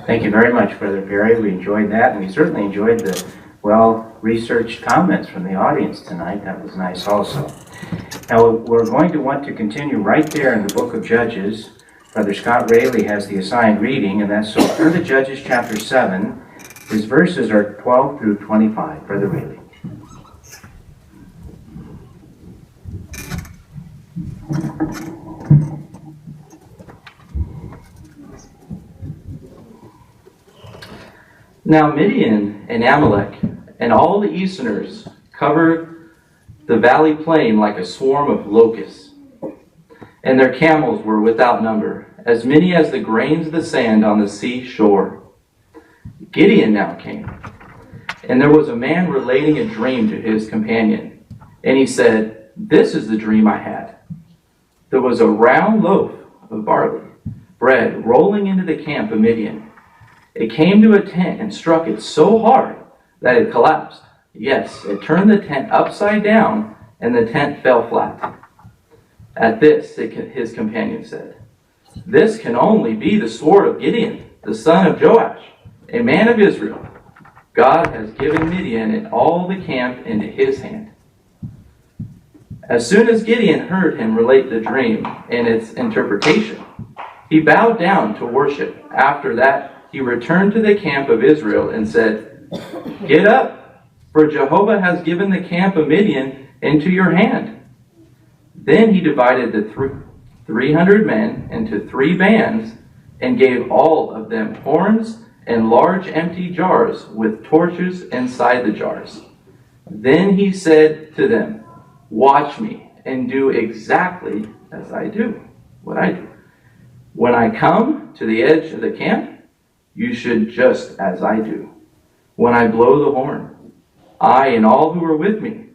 Thank you very much, Brother Perry. We enjoyed that, and we certainly enjoyed the well-researched comments from the audience tonight. That was nice also. Now, we're going to want to continue right there in the book of Judges. Brother Scott Raley has the assigned reading, and that's so turn to Judges chapter 7. His verses are 12 through 25. Brother Raley. Now Midian and Amalek and all the Easterners covered the valley plain like a swarm of locusts, and their camels were without number, as many as the grains of the sand on the sea shore. Gideon now came, and there was a man relating a dream to his companion, and he said, "This is the dream I had. There was a round loaf of barley bread rolling into the camp of Midian. It came to a tent and struck it so hard that it collapsed. Yes, it turned the tent upside down, and the tent fell flat." At this, his companion said, "This can only be the sword of Gideon, the son of Joash, a man of Israel. God has given Midian and all the camp into his hand." As soon as Gideon heard him relate the dream and its interpretation, he bowed down to worship. After that, he returned to the camp of Israel and said, "Get up, for Jehovah has given the camp of Midian into your hand." Then he divided the 300 men into 3 bands and gave all of them horns and large empty jars with torches inside the jars. Then he said to them, "Watch me and do exactly as I do, what I do. When I come to the edge of the camp, you should just as I do. When I blow the horn, I and all who are with me,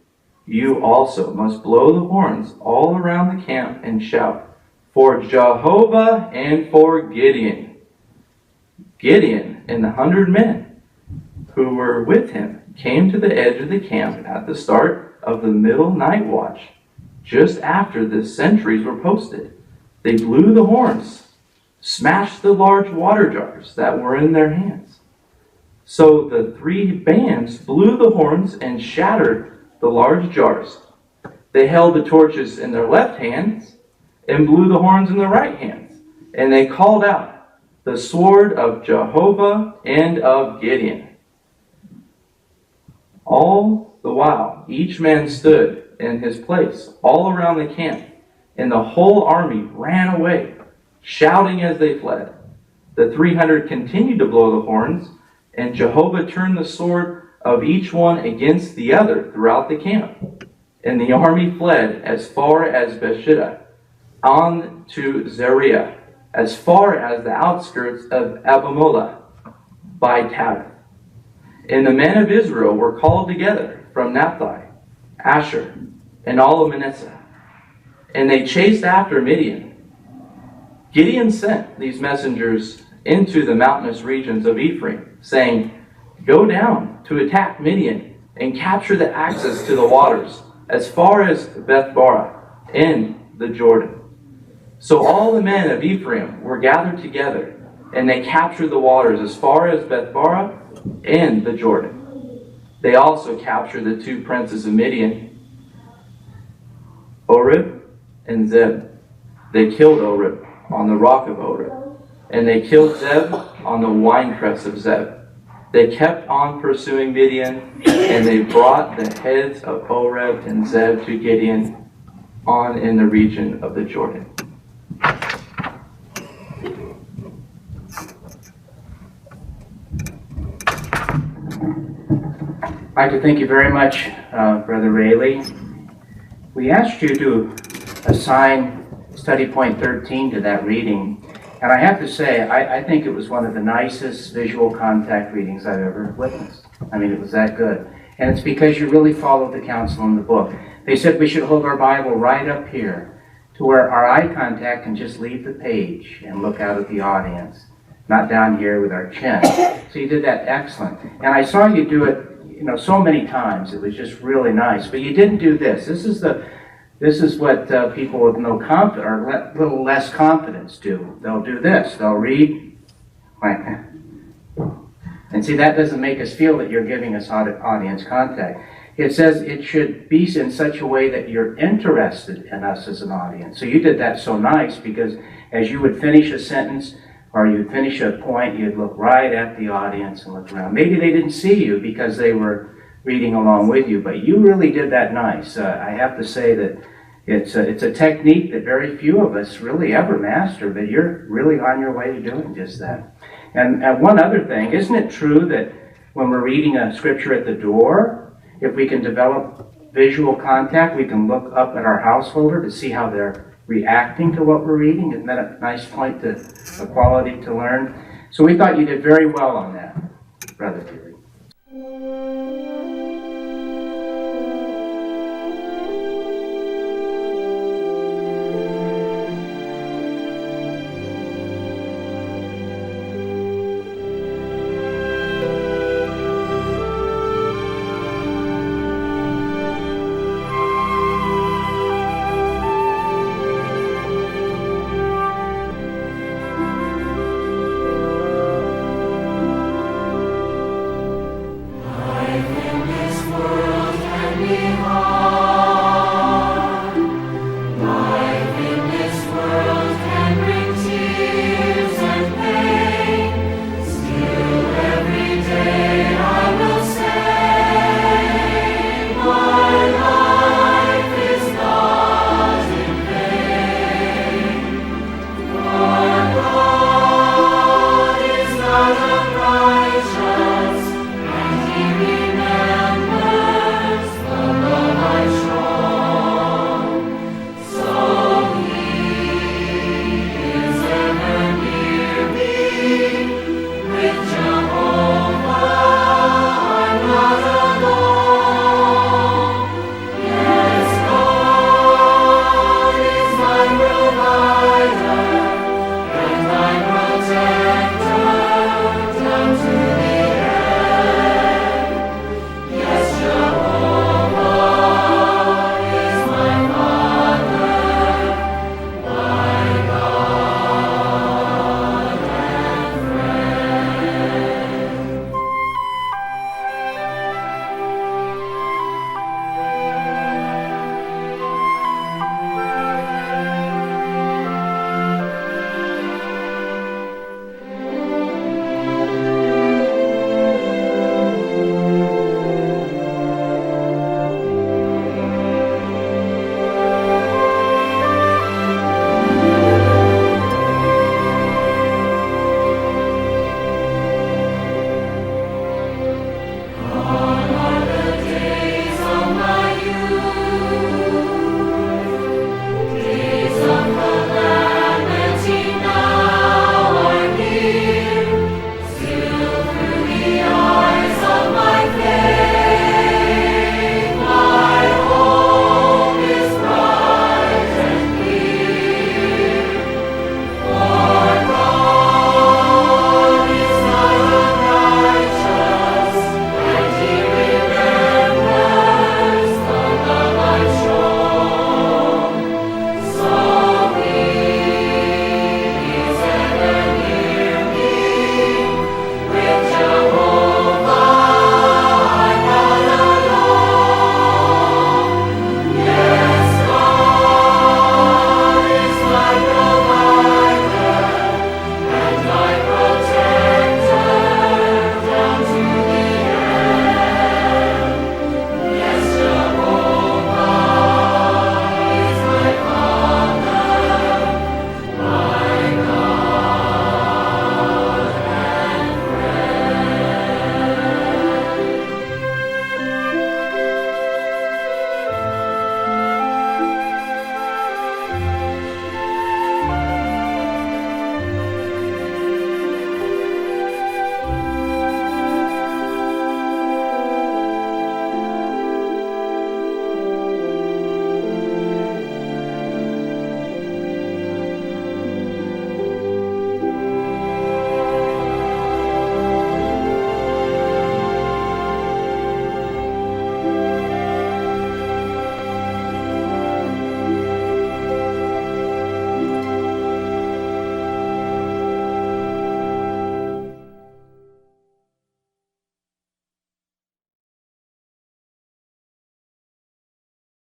you also must blow the horns all around the camp and shout, 'For Jehovah and for Gideon.'" Gideon and the 100 men who were with him came to the edge of the camp at the start of the middle night watch, just after the sentries were posted. They blew the horns, smashed the large water jars that were in their hands. So the 3 bands blew the horns and shattered the large jars. They held the torches in their left hands and blew the horns in their right hands. And they called out, "The sword of Jehovah and of Gideon." All the while, each man stood in his place all around the camp, and the whole army ran away, shouting as they fled. The 300 continued to blow the horns, and Jehovah turned the sword of each one against the other throughout the camp. And the army fled as far as Beersheba, on to Zeria, as far as the outskirts of Abimelech by Tabith. And the men of Israel were called together from Naphtali, Asher, and all of Manasseh, and they chased after Midian. Gideon sent these messengers into the mountainous regions of Ephraim, saying, "Go down to attack Midian and capture the access to the waters as far as Bethbara and the Jordan." So all the men of Ephraim were gathered together, and they captured the waters as far as Bethbara and the Jordan. They also captured the 2 princes of Midian, Oreb and Zeb. They killed Oreb on the rock of Oreb, and they killed Zeb on the winepress of Zeb. They kept on pursuing Midian, and they brought the heads of Oreb and Zeb to Gideon on in the region of the Jordan. I'd like to thank you very much, Brother Raley. We asked you to assign study point 13 to that reading, and I have to say, I think it was one of the nicest visual contact readings I've ever witnessed. I mean, it was that good. And it's because you really followed the counsel in the book. They said we should hold our Bible right up here to where our eye contact can just leave the page and look out at the audience, not down here with our chin. So you did that excellent. And I saw you do it, so many times. It was just really nice. But you didn't do this. This is what people with no confidence or little less confidence do. They'll do this. They'll read like And see, that doesn't make us feel that you're giving us audience contact. It says it should be in such a way that you're interested in us as an audience. So you did that so nice, because as you would finish a sentence or you'd finish a point, you'd look right at the audience and look around. Maybe they didn't see you because they were reading along with you, but you really did that nice. I have to say that it's a technique that very few of us really ever master, but you're really on your way to doing just that. And one other thing, isn't it true that when we're reading a scripture at the door, if we can develop visual contact, we can look up at our householder to see how they're reacting to what we're reading? Isn't that a nice point, a quality to learn? So we thought you did very well on that, Brother Peter.